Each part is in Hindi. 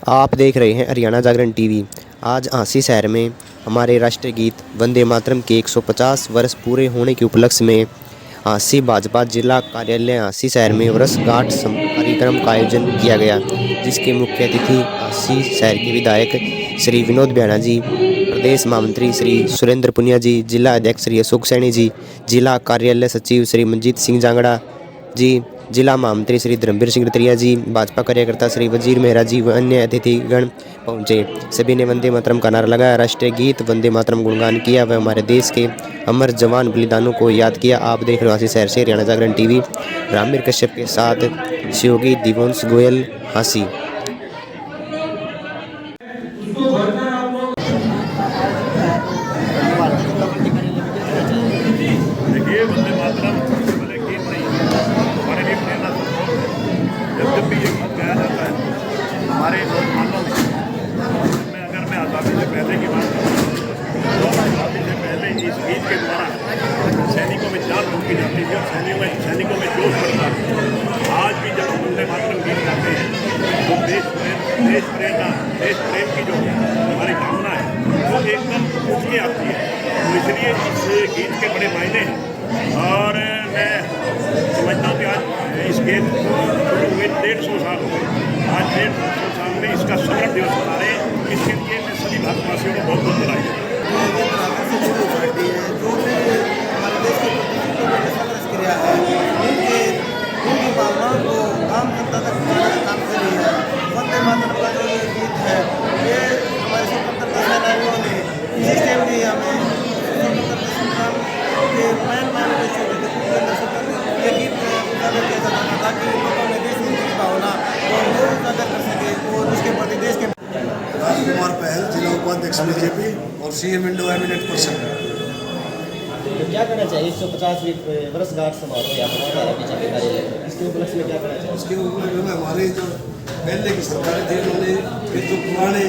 आप देख रहे हैं हरियाणा जागरण टीवी। आज झांसी शहर में हमारे राष्ट्रीय गीत वंदे मातरम के 150 वर्ष पूरे होने के उपलक्ष्य में झांसी भाजपा जिला कार्यालय झांसी शहर में वर्षगांठ कार्यक्रम का आयोजन किया गया, जिसके मुख्य अतिथि झांसी शहर के विधायक श्री विनोद बियाणा जी, प्रदेश महामंत्री श्री सुरेंद्र पुनिया जी, जिला अध्यक्ष श्री अशोक सैनी जी, जिला कार्यालय सचिव श्री मंजीत सिंह जांगड़ा जी, जिला महामंत्री श्री धर्मवीर सिंह रतरिया जी, भाजपा कार्यकर्ता श्री वजीर मेहरा जी व अन्य अतिथिगण पहुंचे। सभी ने वंदे मातरम का नारा लगाया, राष्ट्रीय गीत वंदे मातरम गुणगान किया व हमारे देश के अमर जवान बलिदानों को याद किया। आप देख रहे हो झांसी शहर से हरियाणा जागरण टीवी। रामवीर कश्यप के साथ सहयोगी दिवंश गोयल, झांसी। देखिए, वंदे मातरम भले गीत नहीं हमारे लिए प्रेरणा स्रोत है। जब भी ये गीत गाया जाता है हमारे मुसलमानों में अगर मैं आज़ादी से पहले की बात करूँ तो आज़ादी से पहले इस गीत के द्वारा सैनिकों में जान फूंकी जाती थी और सैनिकों में जोश बढ़ता था। आज भी जब हम वंदे मातरम गीत गाते हैं तो देश प्रेम की जो हमारी भावना है वो एकदम उठ के आती है। तो इसलिए इस गीत के बड़े मायने हैं और मैं समझता हूँ कि आज इस गीत को शुरू हुए 150 साल हो गए। आज 150 साल में इसका स्मरण दिवस मना रहे हैं। इसके लिए मैं सभी भारतवासियों को बहुत बहुत बधाई उनकी भावनाओं को आम जनता तक पहुँचाने का काम कर रही है। वंदे मातरम का जो ये गीत है ये हमारे स्वतंत्रता सेनानियों ने सिस्टम दी हमें स्वतंत्रता संग्राम के मैन ये गीत उजागर किया जाता था ताकि लोगों में देशभक्ति की भावना को उजागर कर सके और उसके प्रति देश के राजकुमार पहल जिला उपाध्यक्ष बीजेपी और सीएम इंडो एमिनेट पर्सन। तो क्या करना चाहिए 150वीं वर्षगांठ समारोह यहाँ पर हमारा बीजेपी कार्यालय, इसके उपलक्ष्य में क्या करना चाहिए? उसके उपलक्ष्य में हमारे जो पहले की सरकारें थी उन्होंने फिर जो पुराने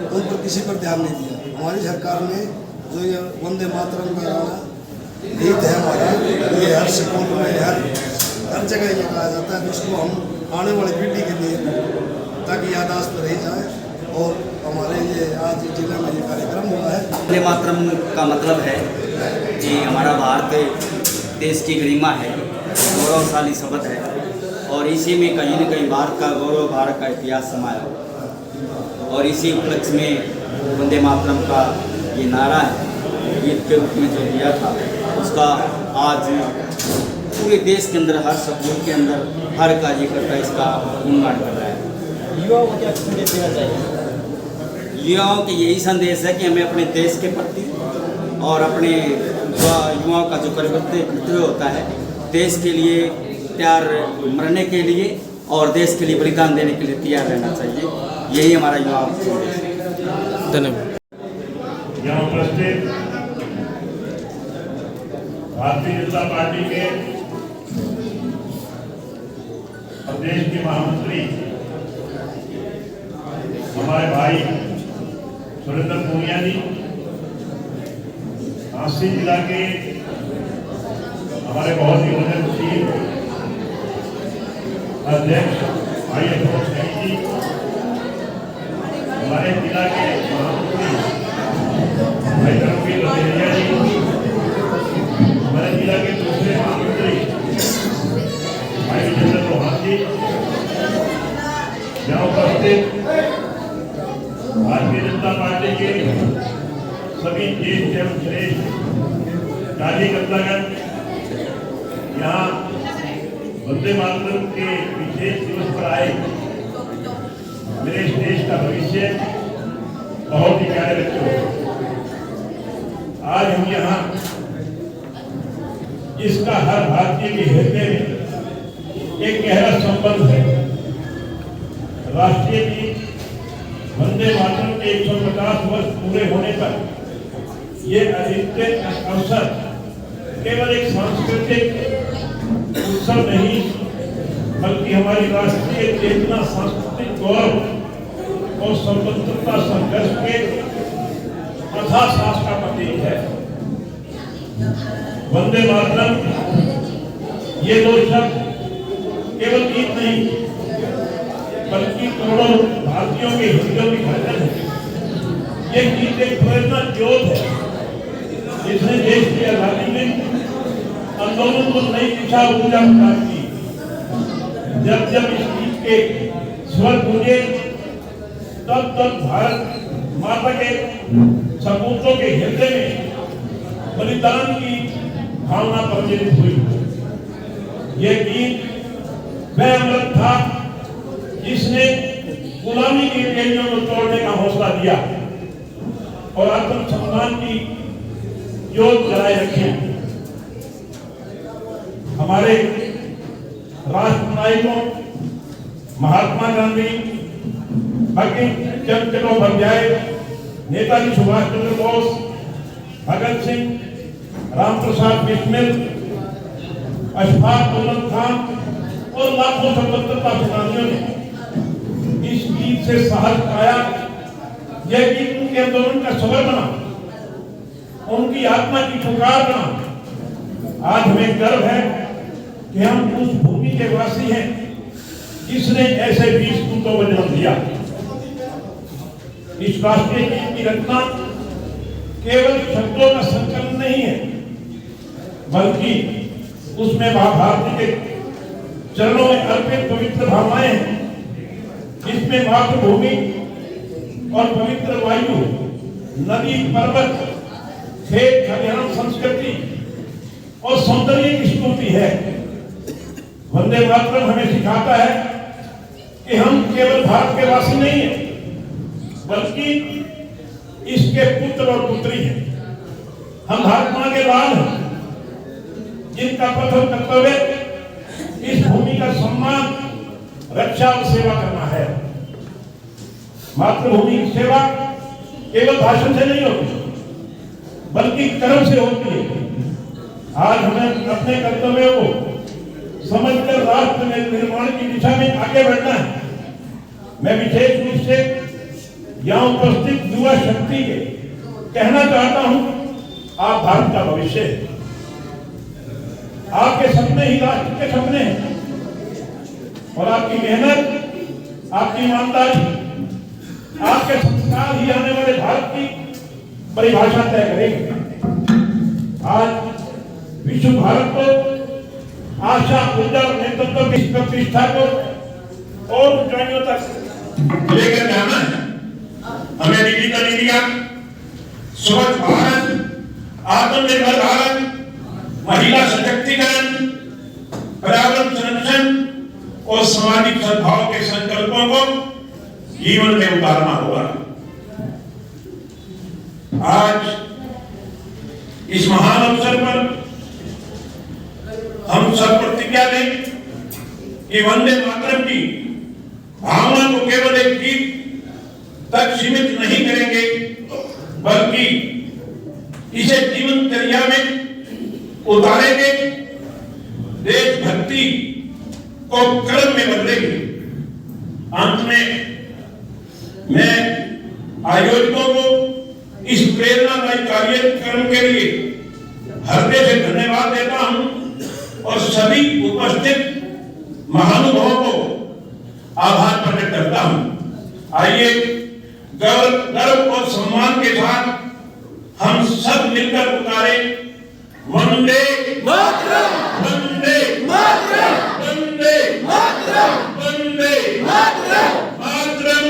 उन पर किसी पर ध्यान नहीं दिया। हमारी सरकार ने जो ये वंदे मातरम का गाना गीत है हमारा, ये हर स्कूल में हर जगह ये गाया जाता है, जिसको हम आने वाली पीढ़ी के लिए ताकि याददाश्त रह जाए। और हमारे ये आज जिले में ये कार्यक्रम हुआ है। वंदे मातरम का मतलब है कि हमारा भारत देश की गरिमा है, गौरवशाली शब्द है और इसी में कहीं न कहीं भारत का गौरव, भारत का इतिहास समाया और इसी उपलक्ष्य में वंदे मातरम का ये नारा है गीत के रूप में जो दिया था उसका आज पूरे देश के अंदर, हर स्कूल के अंदर हर कार्यकर्ता इसका गुणगान कर रहा है। युवाओं को क्या संदेश देना चाहिए? युवाओं के यही संदेश है कि हमें अपने देश के प्रति और अपने युवाओं का जो कर्तव्य होता है देश के लिए तैयार मरने के लिए और देश के लिए बलिदान देने के लिए तैयार रहना चाहिए। यही हमारा युवाओं का संदेश है। धन्यवाद। यहाँ उपस्थित भारतीय जनता पार्टी के प्रदेश के महामंत्री हमारे भाई सुरेंद्र पुनिया जी, झांसी जिला के हमारे बहुत ही उन्नतशील अध्यक्ष भाई अशोक सैनी जी, हमारे जिला के महामंत्री भाई धर्मवीर रतरिया जी, हमारे जिला के दूसरे महामंत्री भाई विजेंद्र चौहान जी, यहाँ उपस्थित भारतीय जनता पार्टी के सभी ज्येष्ठ एवं श्रेष्ठ कार्यकर्तागण, यहाँ वंदे मातरम के विशेष दिवस पर आए मेरे देश का भविष्य बहुत ही प्यारे बच्चों, आज हम यहाँ इसका हर भारतीय के हृदय में एक गहरा संबंध है। राष्ट्रीय गीत वंदे मातरम के 150 वर्ष पूरे होने पर ये अद्वितीय अवसर केवल एक सांस्कृतिक उत्सव नहीं बल्कि हमारी राष्ट्रीय चेतना, सांस्कृतिक गौरव और स्वतंत्रता संघर्ष के अथाह साहस का प्रतीक है। वंदे मातरम ये दो शब्द केवल गीत नहीं बल्कि करोड़ों भारतीयों के हृदयों की धड़कन है। ये गीत एक प्रेरणा ज्योत है जिसने देश की आजादी में आंदोलन को नई दिशा ऊर्जा प्रदान की। जब जब इस गीत के स्वर गूंजे तब तब भारत माता के सपूतों के हृदय में बलिदान की भावना प्रज्वलित हुई। यह गीत वह अमृत था जिसने गुलामी की बेड़ियों को तोड़ने का हौसला दिया और आत्मसम्मान की जोत जलाए रखी। हमारे राष्ट्र नायकों महात्मा गांधी, बंकिम चंद्र चट्टोपाध्याय, नेताजी सुभाष चंद्र बोस, भगत सिंह, रामप्रसाद बिस्मिल, अशफाक उल्ला खान और लाखों स्वतंत्रता सेनानियों ने इस गीत से साहस पाया। यह गीत उनके आंदोलन का स्वर बना, उनकी आत्मा की पुकार बना। आज हमें गर्व है कि हम उस भूमि के वासी हैं जिसने ऐसे वीर सपूतों को जन्म दिया। इस राष्ट्रीय गीत की रचना केवल शब्दों का संकलन नहीं है, बल्कि उसमें महाभारत के चरणों में अर्पित पवित्र भावनाएं हैं, जिसमें मातृभूमि और पवित्र वायु, नदी, पर्वत, खेत खलिहान संस्कृति और सौंदर्य की स्तुति है। वंदे मातरम हमें सिखाता है कि हम केवल भारत के वासी नहीं हैं, बल्कि इसके पुत्र और पुत्री हैं। हम भारत मां के लाल हैं, जिनका प्रथम कर्तव्य इस भूमि का सम्मान, रक्षा और सेवा करना है। मातृभूमि की सेवा केवल भाषण से नहीं होती, बल्कि कर्म से होती है। आज हमें अपने कर्तव्यों को समझकर राष्ट्र निर्माण की दिशा में आगे बढ़ना है। मैं विशेष रूप से यहाँ उपस्थित युवा शक्ति के कहना चाहता हूँ, आप भारत का भविष्य है। आपके सपने ही राष्ट्र के सपने हैं और आपकी मेहनत, आपकी ईमानदारी, आपके संस्कार ही आने वाले भारत की परिभाषा तय करेंगे। आज विश्व भारत को आशा, ऊर्जा और नेतृत्व की प्रतिष्ठा को और ऊंचाइयों तक लेकर जाना है। हमें डिजिटल इंडिया, स्वच्छ भारत, आत्मनिर्भर भारत, महिला सशक्तिकरण, पर्यावरण संरक्षण और सामाजिक सद्भाव के संकल्पों को जीवन में उतारना होगा। आज इस महान अवसर पर हम सब प्रतिज्ञा लें कि वंदे मातरम की भावना को केवल एक गीत तक सीमित नहीं करेंगे, बल्कि इसे जीवनचर्या में उतारेंगे, देशभक्ति को कर्म में बदलेंगे। अंत में मैं आयोजकों को इस प्रेरणादायी कार्यक्रम के लिए हृदय से धन्यवाद देता हूं और सभी उपस्थित महानुभावों को आभार प्रकट करता हूं। आइए गर्व और सम्मान के साथ हम सब मिलकर पुकारे, वंदे मातरम, वंदे मातरम, वंदे मातरम, वंदे मातरम, मातरम।